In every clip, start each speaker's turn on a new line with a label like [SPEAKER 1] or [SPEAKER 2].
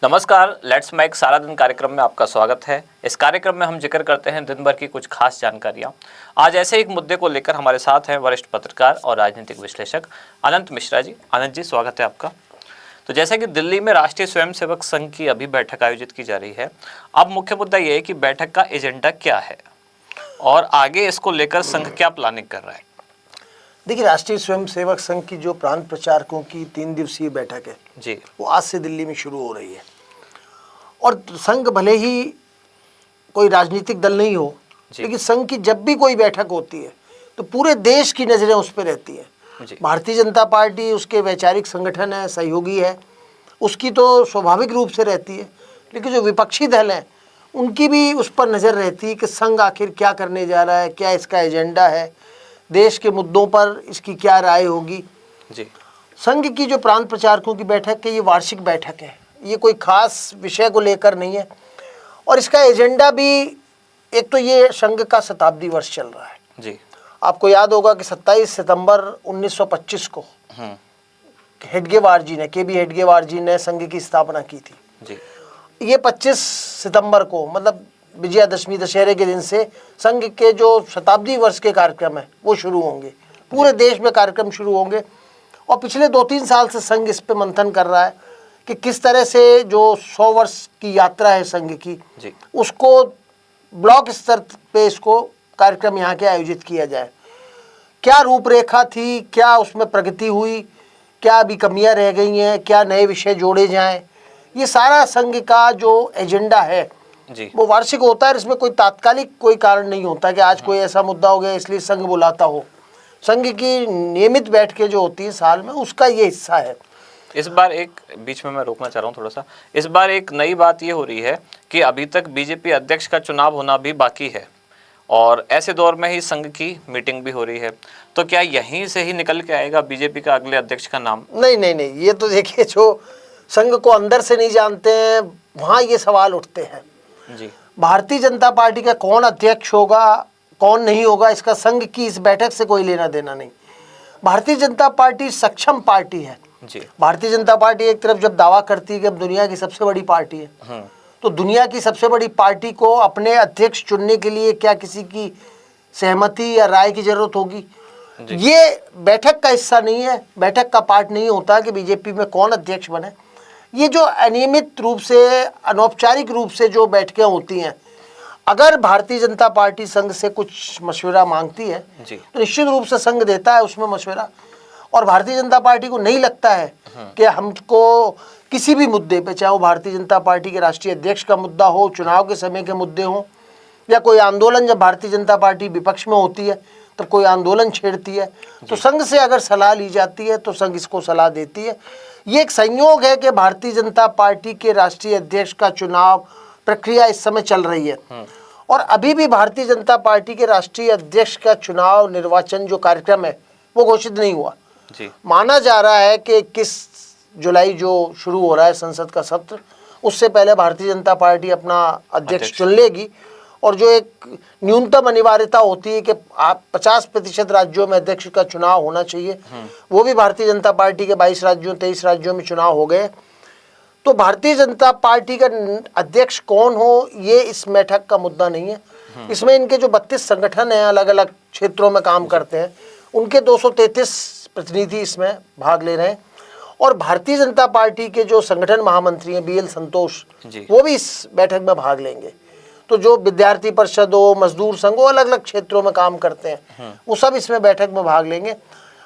[SPEAKER 1] नमस्कार, let's make सारा दिन कार्यक्रम में आपका स्वागत है। इस कार्यक्रम में हम जिक्र करते हैं दिन भर की कुछ खास जानकारियां। आज ऐसे एक मुद्दे को लेकर हमारे साथ हैं वरिष्ठ पत्रकार और राजनीतिक विश्लेषक अनंत मिश्रा जी। अनंत जी, स्वागत है आपका। तो जैसे कि दिल्ली में राष्ट्रीय स्वयंसेवक संघ की अभी बैठक आयोजित की जा रही है, अब मुख्य मुद्दा ये है कि बैठक का एजेंडा क्या है और आगे इसको लेकर संघ क्या प्लानिंग कर रहा है।
[SPEAKER 2] देखिए, राष्ट्रीय स्वयंसेवक संघ की जो प्रांत प्रचारकों की 3 दिवसीय बैठक है
[SPEAKER 1] जी,
[SPEAKER 2] वो आज से दिल्ली में शुरू हो रही है। और संघ भले ही कोई राजनीतिक दल नहीं हो, लेकिन संघ की जब भी कोई बैठक होती है तो पूरे देश की नज़रें उस पर रहती हैं। भारतीय जनता पार्टी उसके वैचारिक संगठन है, सहयोगी है, उसकी तो स्वाभाविक रूप से रहती है, लेकिन जो विपक्षी दल हैं उनकी भी उस पर नज़र रहती है कि संघ आखिर क्या करने जा रहा है, क्या इसका एजेंडा है, देश के मुद्दों पर इसकी क्या राय होगी।
[SPEAKER 1] जी,
[SPEAKER 2] संघ की जो प्रांत प्रचारकों की बैठक है ये वार्षिक बैठक है, ये कोई खास विषय को लेकर नहीं है। और इसका एजेंडा भी, एक तो ये संघ का शताब्दी वर्ष चल रहा है
[SPEAKER 1] जी।
[SPEAKER 2] आपको याद होगा कि 27 सितंबर 1925 को हेडगेवार जी ने, केबी हेडगेवार जी ने संघ की स्थापना की थी
[SPEAKER 1] जी।
[SPEAKER 2] ये 25 सितंबर को, मतलब विजयादशमी दशहरे के दिन से संघ के जो शताब्दी वर्ष के कार्यक्रम है वो शुरू होंगे। पूरे देश में कार्यक्रम शुरू होंगे और पिछले 2-3 साल से संघ इस पे मंथन कर रहा है कि किस तरह से जो 100 वर्ष की यात्रा है संघ की
[SPEAKER 1] जी,
[SPEAKER 2] उसको ब्लॉक स्तर पे इसको कार्यक्रम यहाँ के आयोजित किया जाए। क्या रूपरेखा थी, क्या उसमें प्रगति हुई, क्या अभी कमियां रह गई हैं, क्या नए विषय जोड़े जाएं, ये सारा संघ का जो एजेंडा है
[SPEAKER 1] जी,
[SPEAKER 2] वो वार्षिक होता है। इसमें कोई तात्कालिक कोई कारण नहीं होता कि आज कोई ऐसा मुद्दा हो गया इसलिए संघ बुलाता हो। संघ की नियमित बैठकें जो होती है साल में, उसका ये हिस्सा है।
[SPEAKER 1] इस बार एक बीच में मैं रोकना चाह रहा हूँ थोड़ा सा। इस बार एक नई बात ये हो रही है कि अभी तक बीजेपी अध्यक्ष का चुनाव होना भी बाकी है और ऐसे दौर में ही संघ की मीटिंग भी हो रही है, तो क्या यहीं से ही निकल के आएगा बीजेपी का अगले अध्यक्ष का नाम?
[SPEAKER 2] नहीं नहीं नहीं, ये तो देखिए, जो संघ को अंदर से नहीं जानते हैं वहाँ ये सवाल उठते हैं।
[SPEAKER 1] जी,
[SPEAKER 2] भारतीय जनता पार्टी का कौन अध्यक्ष होगा, कौन नहीं होगा, इसका संघ की इस बैठक से कोई लेना देना नहीं। भारतीय जनता पार्टी सक्षम पार्टी है
[SPEAKER 1] जी।
[SPEAKER 2] भारतीय जनता पार्टी एक तरफ जब दावा करती है कि अब दुनिया की सबसे बड़ी पार्टी है, तो दुनिया की सबसे बड़ी पार्टी को अपने अध्यक्ष चुनने के लिए क्या किसी की सहमति या राय की जरूरत होगी? ये बैठक का हिस्सा नहीं है, बैठक का पार्ट नहीं होता कि बीजेपी में कौन अध्यक्ष बने। ये जो अनियमित रूप से, अनौपचारिक रूप से जो बैठकें होती हैं, अगर भारतीय जनता पार्टी संघ से कुछ मशवरा मांगती है तो निश्चित रूप से संघ देता है उसमें मशवरा। और भारतीय जनता पार्टी को नहीं लगता है कि हमको किसी भी मुद्दे पे, चाहे वो भारतीय जनता पार्टी के राष्ट्रीय अध्यक्ष का मुद्दा हो, चुनाव के समय के मुद्दे हों, या कोई आंदोलन, जब भारतीय जनता पार्टी विपक्ष में होती है तब कोई आंदोलन छेड़ती है तो संघ से अगर सलाह ली जाती है तो संघ इसको सलाह देती है। ये एक संयोग है कि भारतीय जनता पार्टी के राष्ट्रीय अध्यक्ष का चुनाव प्रक्रिया इस समय चल रही है और अभी भी भारतीय जनता पार्टी के राष्ट्रीय अध्यक्ष का चुनाव, निर्वाचन जो कार्यक्रम है वो घोषित नहीं हुआ।
[SPEAKER 1] जी।
[SPEAKER 2] माना जा रहा है कि 21 जुलाई जो शुरू हो रहा है संसद का सत्र, उससे पहले भारतीय जनता पार्टी अपना अध्यक्ष चुन लेगी और जो एक न्यूनतम अनिवार्यता होती है कि 50% राज्यों में अध्यक्ष का चुनाव होना चाहिए, वो भी भारतीय जनता पार्टी के 22 राज्यों, 23 राज्यों में चुनाव हो गए। तो भारतीय जनता पार्टी का अध्यक्ष कौन हो ये इस बैठक का मुद्दा नहीं है। इसमें इनके जो 32 संगठन हैं, अलग अलग क्षेत्रों में काम करते हैं, उनके 233 प्रतिनिधि इसमें भाग ले रहे हैं और भारतीय जनता पार्टी के जो संगठन महामंत्री हैं BL संतोष, वो भी इस बैठक में भाग लेंगे। तो जो विद्यार्थी परिषद हो, मजदूर संघ हो, अलग अलग क्षेत्रों में काम करते हैं, वो सब इसमें बैठक में भाग लेंगे।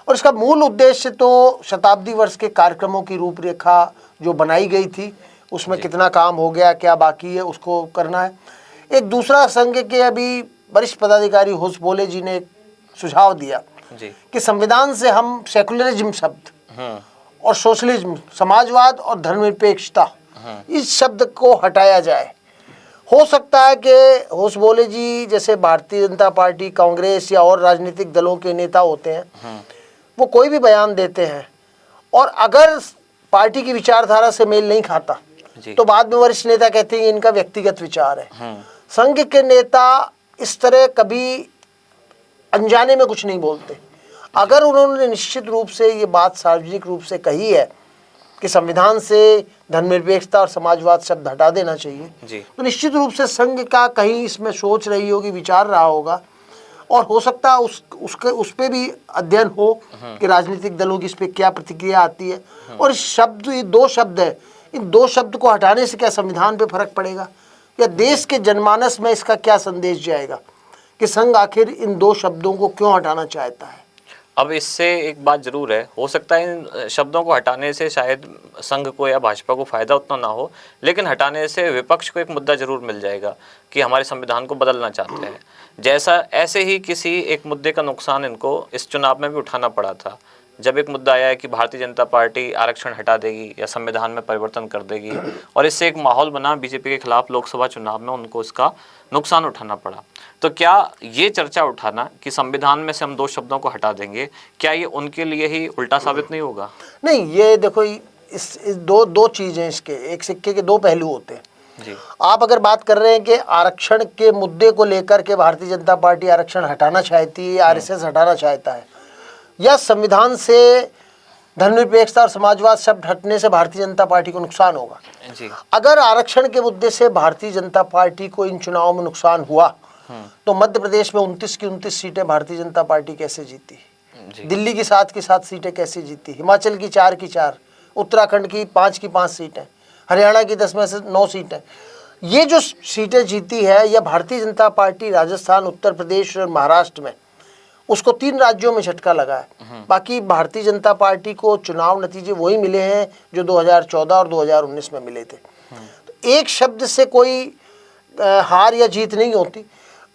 [SPEAKER 2] और इसका मूल उद्देश्य तो शताब्दी वर्ष के कार्यक्रमों की रूपरेखा जो बनाई गई थी उसमें कितना काम हो गया, क्या बाकी है, उसको करना है। एक दूसरा संघ के अभी वरिष्ठ पदाधिकारी होस बोले जी ने एक सुझाव दिया कि संविधान से हम सेकुलरिज्म शब्द और सोशलिज्म, समाजवाद और धर्मनिरपेक्षता, इस शब्द को हटाया जाए। हो सकता है कि होस बोले जी जैसे भारतीय जनता पार्टी, कांग्रेस या और राजनीतिक दलों के नेता होते हैं, वो कोई भी बयान देते हैं और अगर पार्टी की विचारधारा से मेल नहीं खाता तो बाद में वरिष्ठ नेता कहते हैं इनका व्यक्तिगत विचार है। संघ के नेता इस तरह कभी अनजाने में कुछ नहीं बोलते। अगर उन्होंने निश्चित रूप से ये बात सार्वजनिक रूप से कही है कि संविधान से धर्मनिरपेक्षता और समाजवाद शब्द हटा देना चाहिए
[SPEAKER 1] जी।
[SPEAKER 2] तो निश्चित रूप से संघ का कहीं इसमें सोच रही होगी, विचार रहा होगा, और हो सकता है उस पे भी अध्ययन हो कि राजनीतिक दलों की इस पे क्या प्रतिक्रिया आती है। और इस शब्द, ये दो शब्द है, इन दो शब्द को हटाने से क्या संविधान पे फर्क पड़ेगा या देश के जनमानस में इसका क्या संदेश जाएगा कि संघ आखिर इन दो शब्दों को क्यों हटाना चाहता है।
[SPEAKER 1] अब इससे एक बात जरूर है, हो सकता है इन शब्दों को हटाने से शायद संघ को या भाजपा को फायदा उतना ना हो, लेकिन हटाने से विपक्ष को एक मुद्दा जरूर मिल जाएगा कि हमारे संविधान को बदलना चाहते हैं। जैसा ऐसे ही किसी एक मुद्दे का नुकसान इनको इस चुनाव में भी उठाना पड़ा था, जब एक मुद्दा आया है कि भारतीय जनता पार्टी आरक्षण हटा देगी या संविधान में परिवर्तन कर देगी, और इससे एक माहौल बना बीजेपी के खिलाफ लोकसभा चुनाव में, उनको इसका नुकसान उठाना पड़ा। तो क्या ये चर्चा उठाना कि संविधान में से हम दो शब्दों को हटा देंगे, क्या ये उनके लिए ही उल्टा साबित नहीं होगा?
[SPEAKER 2] नहीं, ये देखो, इस दो चीज़ें, इसके एक सिक्के के दो पहलू होते हैं
[SPEAKER 1] जी।
[SPEAKER 2] आप अगर बात कर रहे हैं कि आरक्षण के मुद्दे को लेकर के भारतीय जनता पार्टी आरक्षण हटाना चाहती है, आरएसएस हटाना चाहता है, या संविधान से धर्मनिरपेक्षता और समाजवाद शब्द हटने से भारतीय जनता पार्टी को नुकसान होगा
[SPEAKER 1] जी।
[SPEAKER 2] अगर आरक्षण के मुद्दे से भारतीय जनता पार्टी को इन चुनावों में नुकसान हुआ तो मध्य प्रदेश में 29 की 29 सीटें भारतीय जनता पार्टी कैसे जीती, दिल्ली की 7 की 7 सीटें कैसे जीती, हिमाचल की 4 की 4, उत्तराखंड की 5 की 5 सीटें, हरियाणा की 10 में से 9 सीटें, ये जो सीटें जीती है, यह भारतीय जनता पार्टी राजस्थान, उत्तर प्रदेश और महाराष्ट्र में, उसको 3 राज्यों में झटका लगा है। बाकी भारतीय जनता पार्टी को चुनाव नतीजे वही मिले हैं जो 2014 और 2019 में मिले थे। तो एक शब्द से कोई हार या जीत नहीं होती।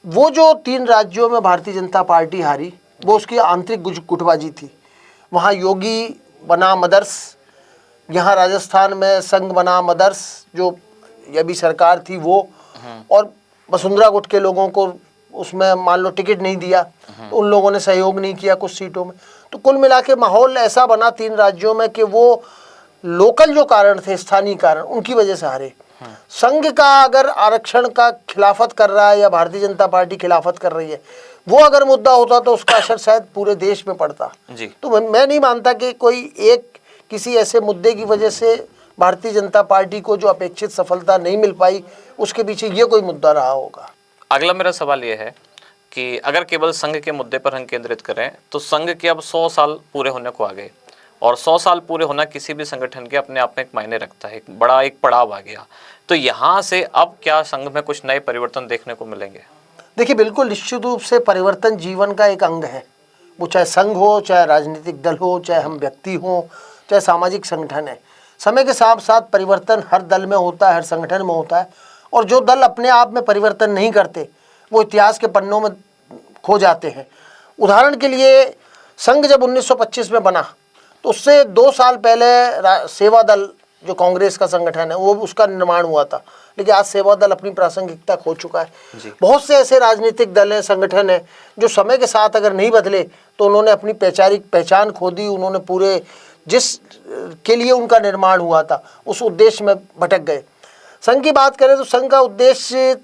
[SPEAKER 2] वो जो 3 राज्यों में भारतीय जनता पार्टी हारी, वो उसकी आंतरिक गुटबाजी थी। वहाँ योगी बना मदर्स, यहाँ राजस्थान में संघ बना मदर्स, जो ये भी सरकार थी वो, और वसुंधरा गुट के लोगों को उसमें मान लो टिकट नहीं दिया, तो उन लोगों ने सहयोग नहीं किया कुछ सीटों में। तो कुल मिला के माहौल ऐसा बना 3 राज्यों में कि वो लोकल जो कारण थे, स्थानीय कारण, उनकी वजह से हारे। संघ का अगर आरक्षण का खिलाफत कर रहा है या भारतीय जनता पार्टी खिलाफत कर रही है, वो अगर मुद्दा होता तो उसका असर शायद पूरे देश में पड़ता
[SPEAKER 1] जी।
[SPEAKER 2] तो मैं नहीं मानता कि कोई एक किसी ऐसे मुद्दे की वजह से भारतीय जनता पार्टी को जो अपेक्षित सफलता नहीं मिल पाई, उसके पीछे ये कोई मुद्दा रहा होगा।
[SPEAKER 1] अगला मेरा सवाल ये है कि अगर केवल संघ के मुद्दे पर हम केंद्रित करें तो संघ के अब 100 साल पूरे होने को आ गए, और 100 साल पूरे होना किसी भी संगठन के अपने आप में एक मायने रखता है, एक पड़ाव आ गया। तो यहाँ से अब क्या संघ में कुछ नए परिवर्तन देखने को मिलेंगे?
[SPEAKER 2] देखिए, बिल्कुल निश्चित रूप से परिवर्तन जीवन का एक अंग है। वो चाहे संघ हो, चाहे राजनीतिक दल हो, चाहे हम व्यक्ति हो, चाहे सामाजिक संगठन है। समय के साथ साथ परिवर्तन हर दल में होता है, हर संगठन में होता है, और जो दल अपने आप में परिवर्तन नहीं करते वो इतिहास के पन्नों में खो जाते हैं। उदाहरण के लिए संघ जब 1925 में बना तो उससे 2 साल पहले सेवा दल जो कांग्रेस का संगठन है वो उसका निर्माण हुआ था, लेकिन आज सेवा दल अपनी प्रासंगिकता खो चुका है। बहुत से ऐसे राजनीतिक दल हैं, संगठन हैं जो समय के साथ अगर नहीं बदले तो उन्होंने अपनी पहचान खो दी, उन्होंने पूरे जिस के लिए उनका निर्माण हुआ था उस उद्देश्य में भटक गए। संघ की बात करें तो संघ का उद्देश्य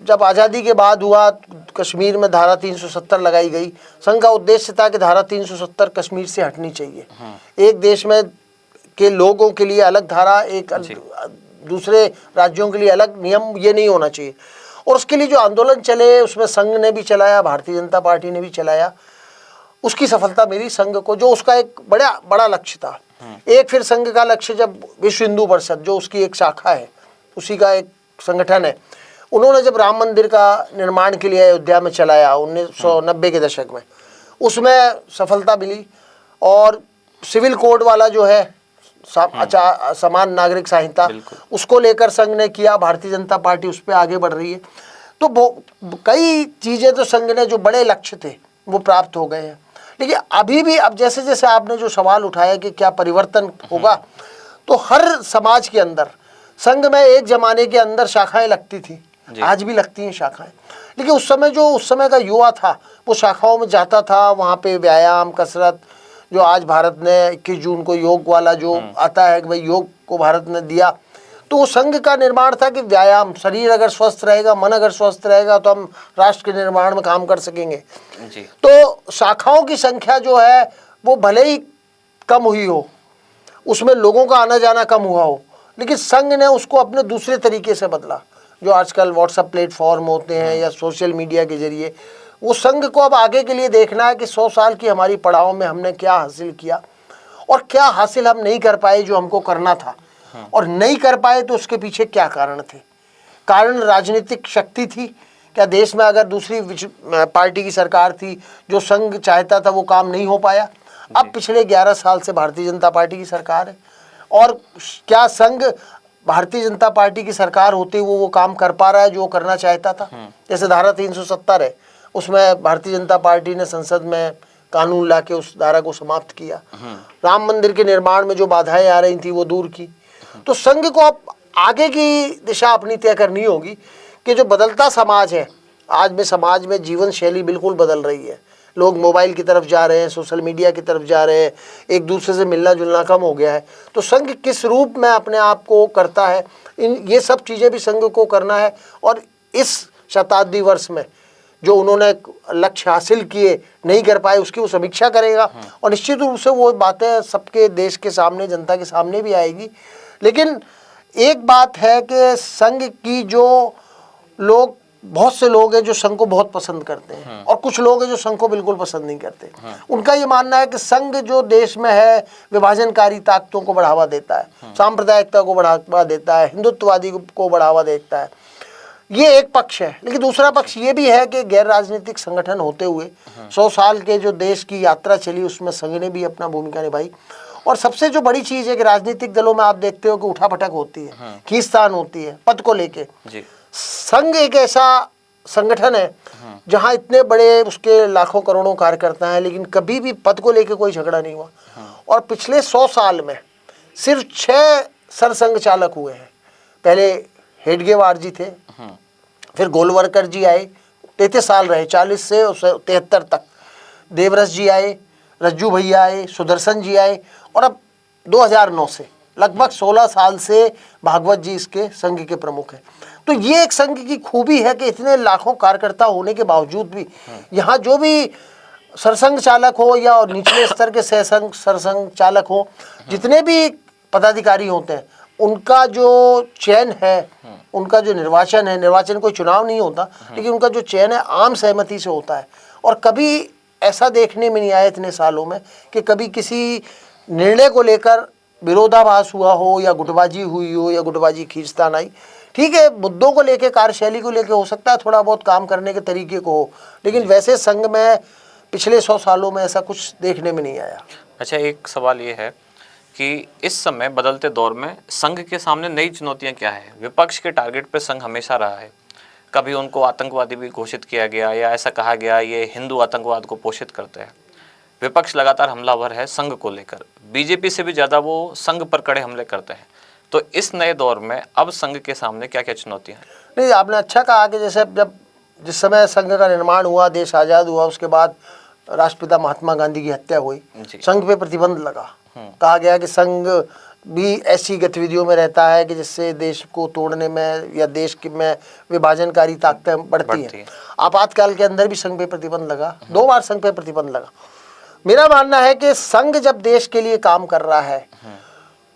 [SPEAKER 2] जब आज़ादी के बाद हुआ, कश्मीर में धारा 370 लगाई गई। संघ का उद्देश्य था कि धारा 370 कश्मीर से हटनी चाहिए। एक देश में के लोगों के लिए अलग धारा, एक दूसरे राज्यों के लिए अलग नियम, ये नहीं होना चाहिए। और उसके लिए जो आंदोलन चले उसमें संघ ने भी चलाया, भारतीय जनता पार्टी ने भी चलाया। उसकी सफलता मेरी संघ को, जो उसका एक बड़ा लक्ष्य था। एक फिर संघ का लक्ष्य जब विश्व हिंदू परिषद, जो उसकी एक शाखा है, उसी का एक संगठन है, उन्होंने जब राम मंदिर का निर्माण के लिए अयोध्या में चलाया 1990 के दशक में, उसमें सफलता मिली। और सिविल कोड वाला जो है समान नागरिक संहिता, उसको लेकर संघ ने किया, भारतीय जनता पार्टी उस पर आगे बढ़ रही है। तो कई चीज़ें तो संघ ने जो बड़े लक्ष्य थे वो प्राप्त हो गए हैं। लेकिन अभी भी अब जैसे जैसे आपने जो सवाल उठाया कि क्या परिवर्तन होगा, तो हर समाज के अंदर संघ में एक जमाने के अंदर शाखाएं लगती थी, आज भी लगती हैं शाखाएं। लेकिन उस समय का युवा था वो शाखाओं में जाता था, वहाँ पे व्यायाम, कसरत, जो आज भारत ने 21 जून को योग वाला जो आता है कि भाई योग को भारत ने दिया, तो वो संघ का निर्माण था कि व्यायाम, शरीर अगर स्वस्थ रहेगा, मन अगर स्वस्थ रहेगा तो हम राष्ट्र के निर्माण में काम कर सकेंगे जी। तो शाखाओं की संख्या जो है वो भले ही कम हुई हो, उसमें लोगों का आना जाना कम हुआ हो, लेकिन संघ ने उसको अपने दूसरे तरीके से बदला। जो आजकल व्हाट्सएप प्लेटफॉर्म होते हैं या सोशल मीडिया के जरिए, वो संघ को अब आगे के लिए देखना है कि 100 साल की हमारी पड़ाव में हमने क्या हासिल किया और क्या हासिल हम नहीं कर पाए जो हमको करना था, और नहीं कर पाए तो उसके पीछे क्या कारण थे। कारण राजनीतिक शक्ति थी क्या देश में? अगर दूसरी पार्टी की सरकार थी, जो संघ चाहता था वो काम नहीं हो पाया। अब पिछले 11 साल से भारतीय जनता पार्टी की सरकार है, और क्या संघ भारतीय जनता पार्टी की सरकार होते हुए वो काम कर पा रहा है जो वो करना चाहता था? जैसे धारा 370 है, उसमें भारतीय जनता पार्टी ने संसद में कानून लाके उस धारा को समाप्त किया। राम मंदिर के निर्माण में जो बाधाएं आ रही थी वो दूर की। तो संघ को अब आगे की दिशा अपनी तय करनी होगी कि जो बदलता समाज है, आज में समाज में जीवन शैली बिल्कुल बदल रही है। लोग मोबाइल की तरफ जा रहे हैं, सोशल मीडिया की तरफ जा रहे हैं, एक दूसरे से मिलना जुलना कम हो गया है। तो संघ किस रूप में अपने आप को करता है, ये सब चीज़ें भी संघ को करना है। और इस शताब्दी वर्ष में जो उन्होंने लक्ष्य हासिल किए नहीं कर पाए, उसकी वो समीक्षा करेगा, और निश्चित रूप से वो बातें सबके देश के सामने, जनता के सामने भी आएगी। लेकिन एक बात है कि संघ की जो लोग, बहुत से लोग हैं जो संघ को बहुत पसंद करते हैं, और कुछ लोग हैं जो संघ को बिल्कुल पसंद नहीं करते। उनका ये मानना है कि संघ जो देश में है विभाजनकारी ताकतों को बढ़ावा देता है, सांप्रदायिकता को बढ़ावा देता है, हिंदुत्ववादी को बढ़ावा देता है। ये एक पक्ष है। लेकिन दूसरा पक्ष ये भी है कि गैर राजनीतिक संगठन होते हुए 100 साल के जो देश की यात्रा चली उसमें संघ ने भी अपना भूमिका निभाई। और सबसे जो बड़ी चीज़ है कि राजनीतिक दलों में आप देखते हो कि उठापटक होती है, खींचतान होती है पद को लेके। संघ एक ऐसा संगठन है जहां इतने बड़े उसके लाखों करोड़ों कार्यकर्ता हैं, लेकिन कभी भी पद को लेके कोई झगड़ा नहीं हुआ। और पिछले 100 साल में सिर्फ 6 सरसंघ चालक हुए हैं। पहले हेडगेवार जी थे, फिर गोलवलकर जी आए, 33 साल रहे, 40 से 73 तक। देवरस जी आए, रज्जू भैया आए, सुदर्शन जी आए, और अब 2009 से लगभग 16 साल से भागवत जी इसके संघ के प्रमुख हैं। तो ये एक संघ की खूबी है कि इतने लाखों कार्यकर्ता होने के बावजूद भी यहाँ जो भी सरसंघ चालक हो या निचले स्तर के सहसंघ सरसंघ चालक हो, जितने भी पदाधिकारी होते हैं, उनका जो चयन है, उनका जो निर्वाचन है, निर्वाचन कोई चुनाव नहीं होता, लेकिन उनका जो चयन है आम सहमति से होता है। और कभी ऐसा देखने में नहीं आया इतने सालों में कि कभी किसी निर्णय को लेकर विरोधाभास हुआ हो, या गुटबाजी हुई हो, या गुटबाजी खींचतान आई। ठीक है, मुद्दों को लेके, कार्यशैली को लेके हो सकता है थोड़ा बहुत काम करने के तरीके को हो, लेकिन वैसे संघ में पिछले 100 सालों में ऐसा कुछ देखने में नहीं आया।
[SPEAKER 1] अच्छा, एक सवाल ये है कि इस समय बदलते दौर में संघ के सामने नई चुनौतियां क्या है? विपक्ष के टारगेट पे संघ हमेशा रहा है। कभी उनको आतंकवादी भी घोषित किया गया, या ऐसा कहा गया ये हिंदू आतंकवाद को पोषित करते हैं। विपक्ष लगातार हमलावर है संघ को लेकर, बीजेपी से भी ज़्यादा वो संघ पर कड़े हमले करते हैं। तो इस नए दौर में अब संघ के सामने क्या क्या चुनौतियां हैं?
[SPEAKER 2] नहीं, आपने अच्छा कहा कि जैसे जिस समय संघ का निर्माण हुआ, देश आज़ाद हुआ, उसके बाद राष्ट्रपिता महात्मा गांधी की हत्या हुई, संघ पे प्रतिबंध लगा। कहा गया कि संघ भी ऐसी गतिविधियों में रहता है कि जिससे देश को तोड़ने में या देश में विभाजनकारी ताकतें बढ़ती हैं। आपातकाल के अंदर भी संघ पे प्रतिबंध लगा, 2 बार संघ पे प्रतिबंध लगा। मेरा मानना है कि संघ जब देश के लिए काम कर रहा है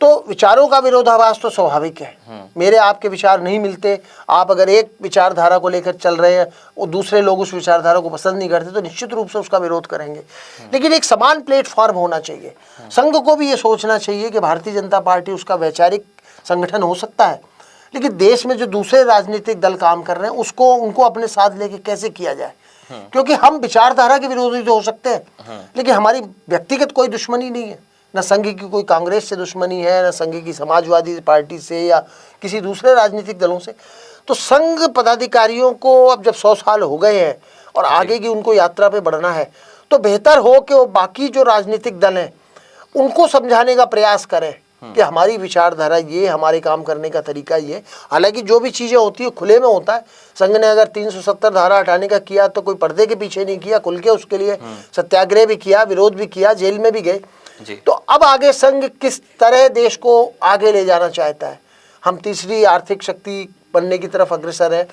[SPEAKER 2] तो विचारों का विरोधाभास तो स्वाभाविक है। मेरे आपके विचार नहीं मिलते, आप अगर एक विचारधारा को लेकर चल रहे हैं और दूसरे लोग उस विचारधारा को पसंद नहीं करते, तो निश्चित रूप से उसका विरोध करेंगे। लेकिन एक समान प्लेटफॉर्म होना चाहिए। संघ को भी ये सोचना चाहिए कि भारतीय जनता पार्टी उसका वैचारिक संगठन हो सकता है, लेकिन देश में जो दूसरे राजनीतिक दल काम कर रहे हैं उनको अपने साथ लेके कैसे किया जाए। क्योंकि हम विचारधारा के विरोधी तो हो सकते हैं, लेकिन हमारी व्यक्तिगत कोई दुश्मनी नहीं है। न संघ की कोई कांग्रेस से दुश्मनी है, न संघ की समाजवादी पार्टी से या किसी दूसरे राजनीतिक दलों से। तो संघ पदाधिकारियों को अब जब 100 साल हो गए हैं और आगे की उनको यात्रा पे बढ़ना है, तो बेहतर हो कि वो बाकी जो राजनीतिक दल हैं उनको समझाने का प्रयास करें कि हमारी विचारधारा ये, हमारे काम करने का तरीका ये। हालांकि जो भी चीज़ें होती है खुले में होता है। संघ ने अगर 370 धारा हटाने का किया तो कोई पर्दे के पीछे नहीं किया, खुल के उसके लिए सत्याग्रह भी किया, विरोध भी किया, जेल में भी गए। तो अब आगे संघ किस तरह देश को आगे ले जाना चाहता है। हम तीसरी आर्थिक शक्ति बनने की तरफ अग्रसर है।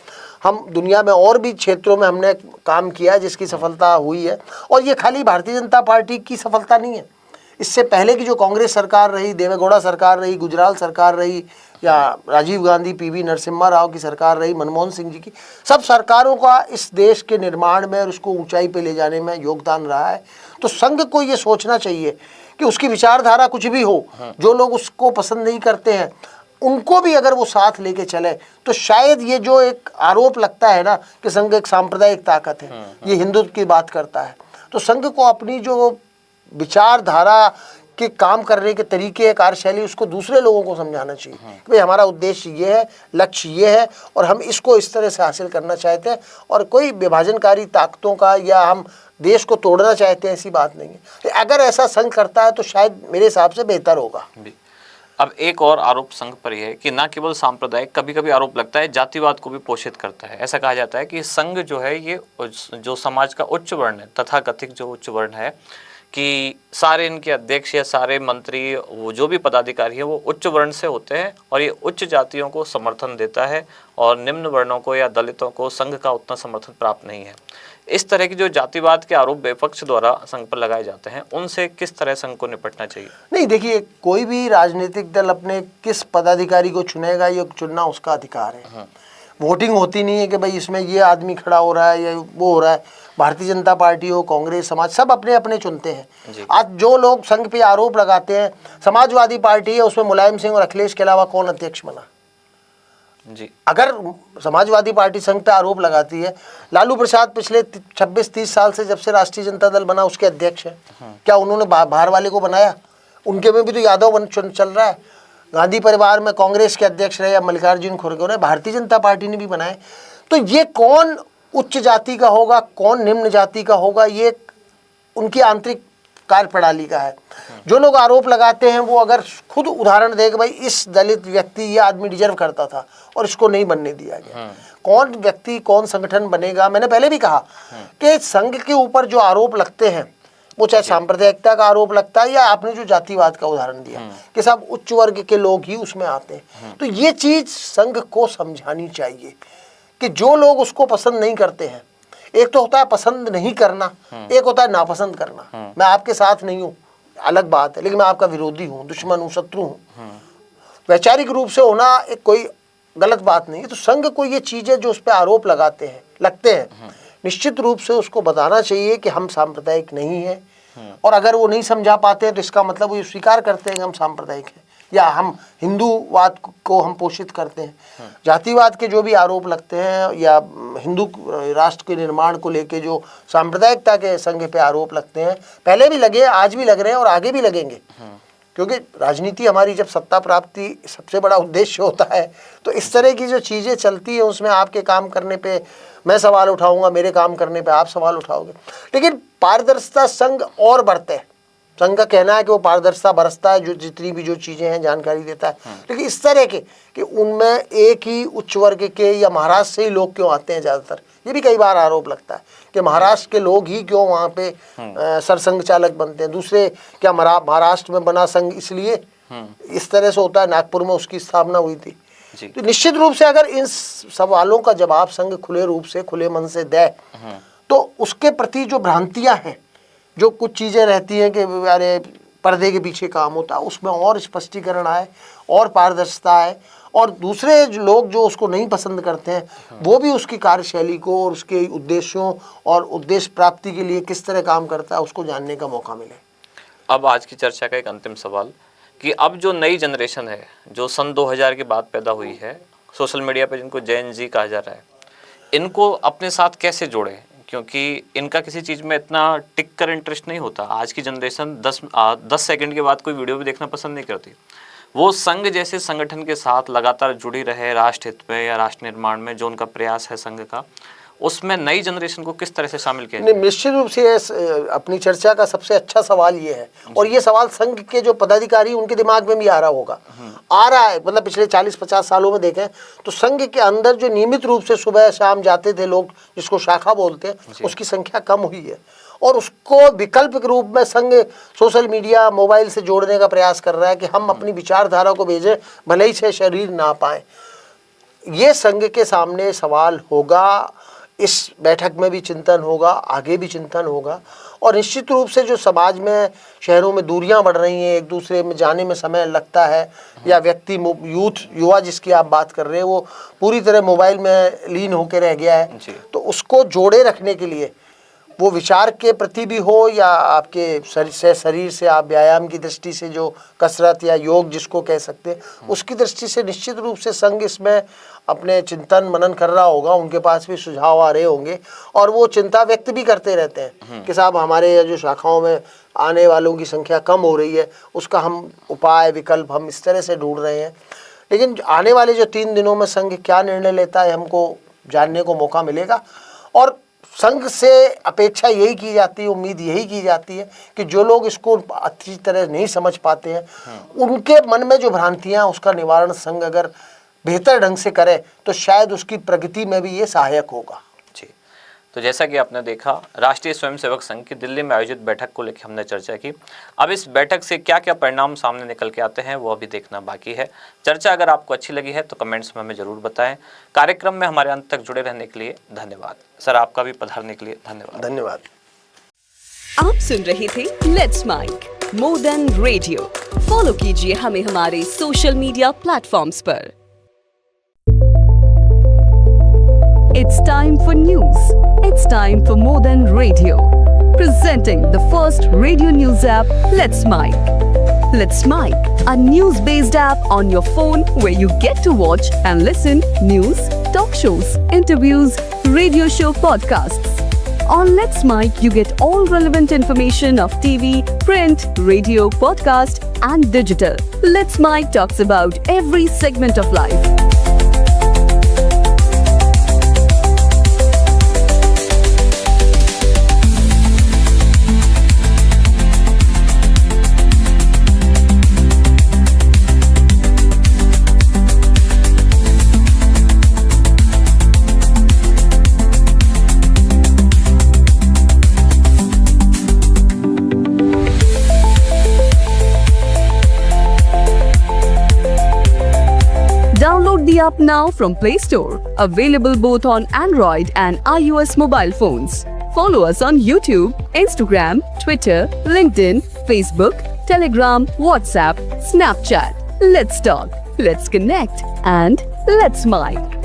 [SPEAKER 2] हम दुनिया में और भी क्षेत्रों में हमने काम किया जिसकी सफलता हुई है, और ये खाली भारतीय जनता पार्टी की सफलता नहीं है। इससे पहले की जो कांग्रेस सरकार रही, देवेगौड़ा सरकार रही, गुजराल सरकार रही, या राजीव गांधी, पीवी नरसिम्हा राव की सरकार रही, मनमोहन सिंह जी की, सब सरकारों का इस देश के निर्माण में और उसको ऊंचाई पे ले जाने में योगदान रहा है। तो संघ को ये सोचना चाहिए कि उसकी विचारधारा कुछ भी हो, जो लोग उसको पसंद नहीं करते हैं उनको भी अगर वो साथ लेके चले तो शायद ये जो एक आरोप लगता है ना कि संघ एक सांप्रदायिक ताकत है, ये हिंदुत्व की बात करता है, तो संघ को अपनी जो विचारधारा के काम करने के तरीके, कार्यशैली, उसको दूसरे लोगों को समझाना चाहिए कि भाई हमारा उद्देश्य ये है, लक्ष्य ये है और हम इसको इस तरह से हासिल करना चाहते हैं और कोई विभाजनकारी ताकतों का या हम देश को तोड़ना चाहते हैं ऐसी बात नहीं है। अगर ऐसा संघ करता है तो शायद मेरे हिसाब से बेहतर होगा।
[SPEAKER 1] अब एक और आरोप संघ पर यह है कि न केवल सांप्रदायिक, कभी कभी आरोप लगता है जातिवाद को भी पोषित करता है। ऐसा कहा जाता है कि संघ जो है ये जो समाज का उच्च वर्ण है, तथाकथित जो उच्च वर्ण है, कि सारे इनके अध्यक्ष या सारे मंत्री, वो जो भी पदाधिकारी है वो उच्च वर्ण से होते हैं और ये उच्च जातियों को समर्थन देता है और निम्न वर्णों को या दलितों को संघ का उतना समर्थन प्राप्त नहीं है। इस तरह की जो जातिवाद के आरोप विपक्ष द्वारा संघ पर लगाए जाते हैं, उनसे किस तरह संघ को निपटना चाहिए?
[SPEAKER 2] नहीं, देखिए, कोई भी राजनीतिक दल अपने किस पदाधिकारी को चुनेगा ये चुनना उसका अधिकार है। वोटिंग होती नहीं है कि भाई इसमें ये आदमी खड़ा हो रहा है या वो हो रहा है। भारतीय जनता पार्टी हो, कांग्रेस, समाज, सब अपने अपने चुनते हैं। आज जो लोग संघ पे आरोप लगाते हैं, समाजवादी पार्टी है उसमें मुलायम सिंह और अखिलेश के अलावा कौन अध्यक्ष बना
[SPEAKER 1] जी? अगर
[SPEAKER 2] समाजवादी पार्टी संघ पे आरोप लगाती है, लालू प्रसाद पिछले 26-30 साल से जब से राष्ट्रीय जनता दल बना उसके अध्यक्ष है, क्या उन्होंने बाहर वाले को बनाया? उनके में भी तो यादव चल रहा है। गांधी परिवार में कांग्रेस के अध्यक्ष रहे या मल्लिकार्जुन खड़गे ने, भारतीय जनता पार्टी ने भी बनाए। तो ये कौन उच्च जाति का होगा, कौन निम्न जाति का होगा, ये उनकी आंतरिक कार्यप्रणाली का है। जो लोग आरोप लगाते हैं वो अगर खुद उदाहरण दे कि भाई इस दलित व्यक्ति, ये आदमी डिजर्व करता था और इसको नहीं बनने दिया गया, कौन व्यक्ति, कौन संगठन बनेगा? मैंने पहले भी कहा कि संघ के ऊपर जो आरोप लगते हैं वो चाहे सांप्रदायिकता का आरोप लगता है या आपने जो जातिवाद का उदाहरण दिया कि सब उच्च वर्ग के लोग ही उसमें आते हैं, तो ये चीज संघ को समझानी चाहिए कि जो लोग उसको पसंद नहीं करते हैं, एक तो होता है पसंद नहीं करना, एक होता है नापसंद करना। मैं आपके साथ नहीं हूँ, अलग बात है, लेकिन मैं आपका विरोधी हूँ, दुश्मन हूँ, शत्रु हूँ। वैचारिक रूप से होना एक कोई गलत बात नहीं है। तो संघ को ये चीजें जो उस पर आरोप लगते हैं, निश्चित रूप से उसको बताना चाहिए कि हम सांप्रदायिक नहीं है। और अगर वो नहीं समझा पाते हैं तो इसका मतलब वो स्वीकार करते हैं कि हम सांप्रदायिक हैं या हम हिंदूवाद को हम पोषित करते हैं। जातिवाद के जो भी आरोप लगते हैं या हिंदू राष्ट्र के निर्माण को लेके जो सांप्रदायिकता के संघ पे आरोप लगते हैं, पहले भी लगे, आज भी लग रहे हैं और आगे भी लगेंगे, क्योंकि राजनीति हमारी जब सत्ता प्राप्ति सबसे बड़ा उद्देश्य होता है, तो इस तरह की जो चीज़ें चलती है उसमें आपके काम करने पे मैं सवाल उठाऊंगा, मेरे काम करने पे आप सवाल उठाओगे। लेकिन पारदर्शिता संघ और बढ़ते हैं। संघ का कहना है कि वो पारदर्शिता बरसता है, जो जितनी भी जो चीज़ें हैं जानकारी देता है, लेकिन इस तरह के कि उनमें एक ही उच्च वर्ग के या महाराष्ट्र से ही लोग क्यों आते हैं ज़्यादातर, ये भी कई बार आरोप लगता है कि महाराष्ट्र के लोग ही क्यों वहाँ पे सरसंघ चालक बनते हैं। दूसरे क्या महाराष्ट्र में बना संघ इसलिए इस तरह से होता है, नागपुर में उसकी स्थापना हुई थी। तो निश्चित रूप से अगर इन सवालों का जवाब संघ खुले रूप से, खुले मन से दे, तो उसके प्रति जो भ्रांतियां हैं, जो कुछ चीजें रहती हैं कि अरे पर्दे के पीछे काम होता है, उसमें और स्पष्टीकरण आए और पारदर्शिता आए, और दूसरे लोग जो उसको नहीं पसंद करते हैं वो भी उसकी कार्यशैली को और उसके उद्देश्यों और उद्देश्य प्राप्ति के लिए किस तरह काम करता है उसको जानने का मौका मिले।
[SPEAKER 1] अब आज की चर्चा का एक अंतिम सवाल कि अब जो नई जनरेशन है जो सन 2000 के बाद पैदा हुई है, सोशल मीडिया पे जिनको जेन जी कहा जा रहा है, इनको अपने साथ कैसे जोड़ें? क्योंकि इनका किसी चीज़ में इतना टिक कर इंटरेस्ट नहीं होता। आज की जनरेशन 10 सेकंड के बाद कोई वीडियो भी देखना पसंद नहीं करती। वो संघ जैसे संगठन के साथ लगातार जुड़ी रहे, राष्ट्र हित में या राष्ट्र निर्माण में जो उनका प्रयास है संघ का, उसमें नई जनरेशन को किस तरह से शामिल किया जाए?
[SPEAKER 2] निश्चित रूप से अपनी चर्चा का सबसे अच्छा सवाल ये है, और ये सवाल संघ के जो पदाधिकारी उनके दिमाग में भी आ रहा होगा, आ रहा है। मतलब पिछले 40-50 सालों में देखें तो संघ के अंदर जो नियमित रूप से सुबह शाम जाते थे लोग, जिसको शाखा बोलते हैं, उसकी संख्या कम हुई है, और उसको विकल्प के रूप में संघ सोशल मीडिया, मोबाइल से जोड़ने का प्रयास कर रहा है कि हम अपनी विचारधारा को भेजें, भले ही से शरीर ना पाए। ये संघ के सामने सवाल होगा। इस बैठक में भी चिंतन होगा, आगे भी चिंतन होगा। और निश्चित रूप से जो समाज में, शहरों में दूरियां बढ़ रही हैं, एक दूसरे में जाने में समय लगता है, या व्यक्ति युवा जिसकी आप बात कर रहे हैं वो पूरी तरह मोबाइल में लीन होकर रह गया है, तो उसको जोड़े रखने के लिए, वो विचार के प्रति भी हो या आपके शरीर से आप व्यायाम की दृष्टि से, जो कसरत या योग जिसको कह सकते हैं, उसकी दृष्टि से निश्चित रूप से संघ इसमें अपने चिंतन मनन कर रहा होगा। उनके पास भी सुझाव आ रहे होंगे और वो चिंता व्यक्त भी करते रहते हैं कि साहब हमारे जो शाखाओं में आने वालों की संख्या कम हो रही है, उसका हम उपाय विकल्प हम इस तरह से ढूंढ रहे हैं। लेकिन आने वाले जो 3 दिनों में संघ क्या निर्णय लेता है हमको जानने को मौका मिलेगा। और संघ से अपेक्षा यही की जाती है, उम्मीद यही की जाती है कि जो लोग इसको अच्छी तरह नहीं समझ पाते हैं, उनके मन में जो भ्रांतियां, उसका निवारण संघ अगर बेहतर ढंग से करे तो शायद उसकी प्रगति में भी ये सहायक होगा।
[SPEAKER 1] जी, तो जैसा कि आपने देखा, राष्ट्रीय स्वयंसेवक संघ की दिल्ली में आयोजित बैठक को लेकर हमने चर्चा की। अब इस बैठक से क्या क्या परिणाम सामने निकल के आते हैं वो अभी देखना बाकी है। चर्चा अगर आपको अच्छी लगी है तो कमेंट्स में हमें जरूर बताएं। कार्यक्रम में हमारे अंत तक जुड़े रहने के लिए धन्यवाद। सर, आपका भी पधारने के लिए धन्यवाद।
[SPEAKER 2] धन्यवाद।
[SPEAKER 3] आप सुन रहे थे let's mic more than radio. Follow कीजिए हमें हमारे सोशल मीडिया प्लेटफॉर्म्स पर। It's time for news. It's time for more than radio. Presenting the first radio news app, Let's Mic. Let's Mic, a news-based app on your phone where you get to watch and listen news, talk shows, interviews, radio show podcasts. On Let's Mic, you get all relevant information of TV, print, radio, podcast, and digital. Let's Mic talks about every segment of life. Download the app now from Play Store. Available both on Android and iOS mobile phones. Follow us on YouTube, Instagram, Twitter, LinkedIn, Facebook, Telegram, WhatsApp, Snapchat. Let's talk, let's connect, and let's mic.